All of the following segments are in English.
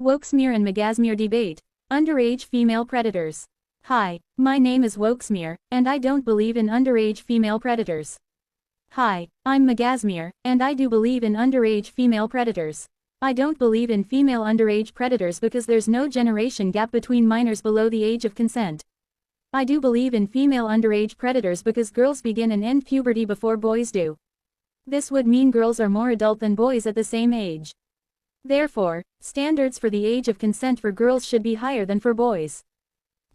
Wokesmear and Magasmear debate. Underage female predators. Hi, my name is Wokesmear, and I don't believe in underage female predators. Hi, I'm Magasmear, and I do believe in underage female predators. I don't believe in female underage predators because there's no generation gap between minors below the age of consent. I do believe in female underage predators because girls begin and end puberty before boys do. This would mean girls are more adult than boys at the same age. Therefore, standards for the age of consent for girls should be higher than for boys.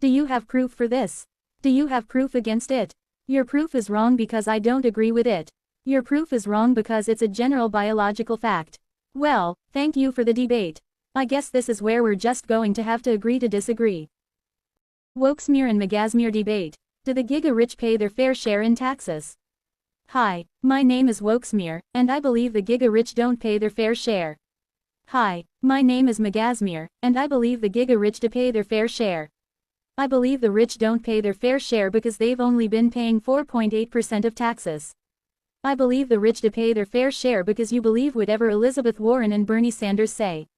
Do you have proof for this? Do you have proof against it? Your proof is wrong because I don't agree with it. Your proof is wrong because it's a general biological fact. Well, thank you for the debate. I guess this is where we're just going to have to agree to disagree. Wokesmear and Magasmear debate. Do the giga-rich pay their fair share in taxes? Hi, my name is Wokesmear, and I believe the giga-rich don't pay their fair share. Hi, my name is Magasmear, and I believe the giga-rich to pay their fair share. I believe the rich don't pay their fair share because they've only been paying 4.8% of taxes. I believe the rich to pay their fair share because you believe whatever Elizabeth Warren and Bernie Sanders say.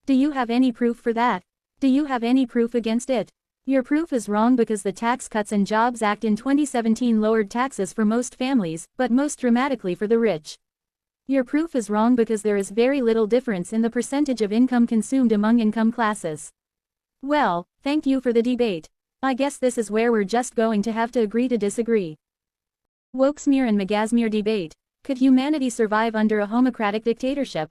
Do you have any proof for that? Do you have any proof against it? Your proof is wrong because the Tax Cuts and Jobs Act in 2017 lowered taxes for most families, but most dramatically for the rich. Your proof is wrong because there is very little difference in the percentage of income consumed among income classes. Well, thank you for the debate. I guess this is where we're just going to have to agree to disagree. Wokesmear and Magasmear debate. Could humanity survive under a homocratic dictatorship?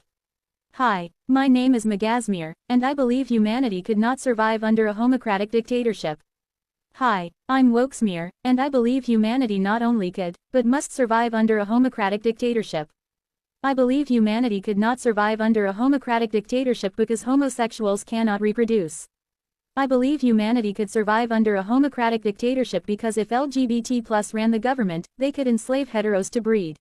Hi, my name is Magasmear, and I believe humanity could not survive under a homocratic dictatorship. Hi, I'm Wokesmear, and I believe humanity not only could, but must survive under a homocratic dictatorship. I believe humanity could not survive under a homocratic dictatorship because homosexuals cannot reproduce. I believe humanity could survive under a homocratic dictatorship because if LGBT+ ran the government, they could enslave heteros to breed.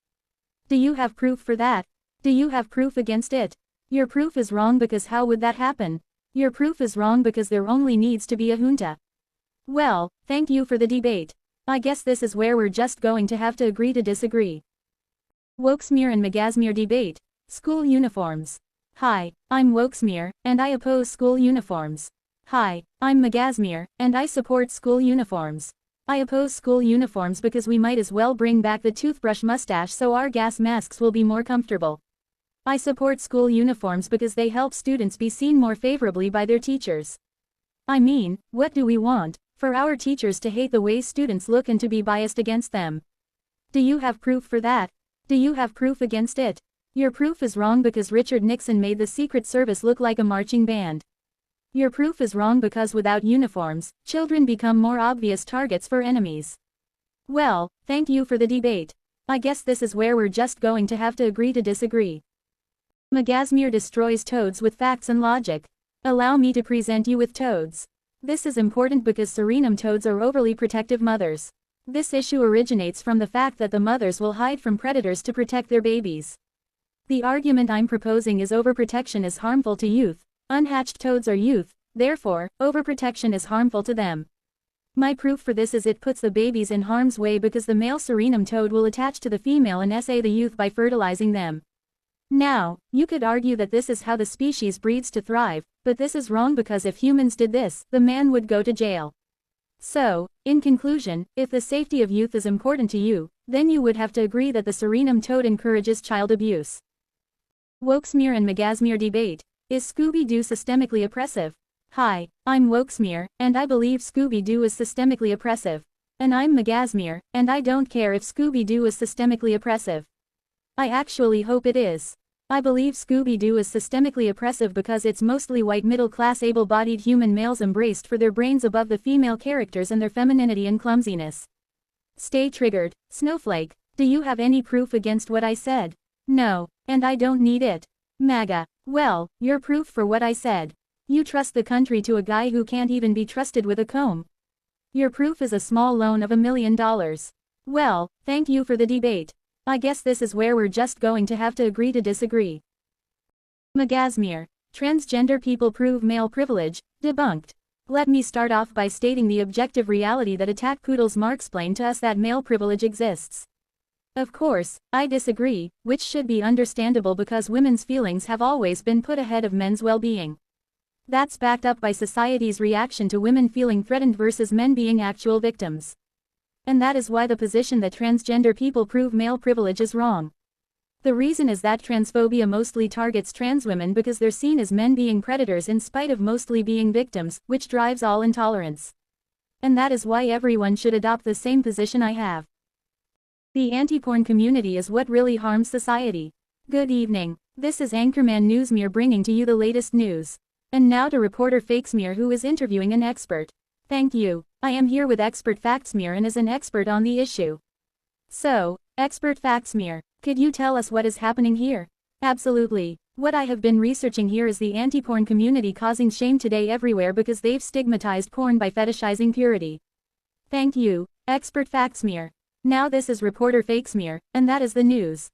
Do you have proof for that? Do you have proof against it? Your proof is wrong because how would that happen? Your proof is wrong because there only needs to be a junta. Well, thank you for the debate. I guess this is where we're just going to have to agree to disagree. Wokesmear and Magasmear debate. School uniforms. Hi, I'm Wokesmear, and I oppose school uniforms. Hi, I'm Magasmear, and I support school uniforms. I oppose school uniforms because we might as well bring back the toothbrush mustache so our gas masks will be more comfortable. I support school uniforms because they help students be seen more favorably by their teachers. I mean, what do we want? For our teachers to hate the way students look and to be biased against them. Do you have proof for that? Do you have proof against it? Your proof is wrong because Richard Nixon made the Secret Service look like a marching band. Your proof is wrong because without uniforms, children become more obvious targets for enemies. Well, thank you for the debate. I guess this is where we're just going to have to agree to disagree. Magasmear destroys toads with facts and logic. Allow me to present you with toads. This is important because Suriname toads are overly protective mothers. This issue originates from the fact that the mothers will hide from predators to protect their babies. The argument I'm proposing is overprotection is harmful to youth. Unhatched toads are youth, therefore, overprotection is harmful to them. My proof for this is it puts the babies in harm's way because the male Suriname toad will attach to the female and SA the youth by fertilizing them. Now, you could argue that this is how the species breeds to thrive, but this is wrong because if humans did this, the man would go to jail. So, in conclusion, if the safety of youth is important to you, then you would have to agree that the Suriname toad encourages child abuse. Wokesmear and Magasmear debate. Is Scooby-Doo systemically oppressive? Hi, I'm Wokesmear, and I believe Scooby-Doo is systemically oppressive. And I'm Magasmear, and I don't care if Scooby-Doo is systemically oppressive. I actually hope it is. I believe Scooby-Doo is systemically oppressive because it's mostly white middle-class able-bodied human males embraced for their brains above the female characters and their femininity and clumsiness. Stay triggered, Snowflake. Do you have any proof against what I said? No, and I don't need it. MAGA. Well, you're proof for what I said. You trust the country to a guy who can't even be trusted with a comb. Your proof is a small loan of $1 million. Well, thank you for the debate. I guess this is where we're just going to have to agree to disagree. Magasmear. Transgender people prove male privilege, debunked. Let me start off by stating the objective reality that attack poodles mansplain to us that male privilege exists. Of course, I disagree, which should be understandable because women's feelings have always been put ahead of men's well-being. That's backed up by society's reaction to women feeling threatened versus men being actual victims. And that is why the position that transgender people prove male privilege is wrong. The reason is that transphobia mostly targets trans women because they're seen as men being predators in spite of mostly being victims, which drives all intolerance. And that is why everyone should adopt the same position I have. The anti-porn community is what really harms society. Good evening. This is Anchorman Newsmere bringing to you the latest news. And now to reporter Fakesmere, who is interviewing an expert. Thank you. I am here with expert Fakesmere and is an expert on the issue. So, expert Fakesmere, could you tell us what is happening here? Absolutely. What I have been researching here is the anti-porn community causing shame today everywhere because they've stigmatized porn by fetishizing purity. Thank you, expert Fakesmere. Now this is reporter Fakesmere, and that is the news.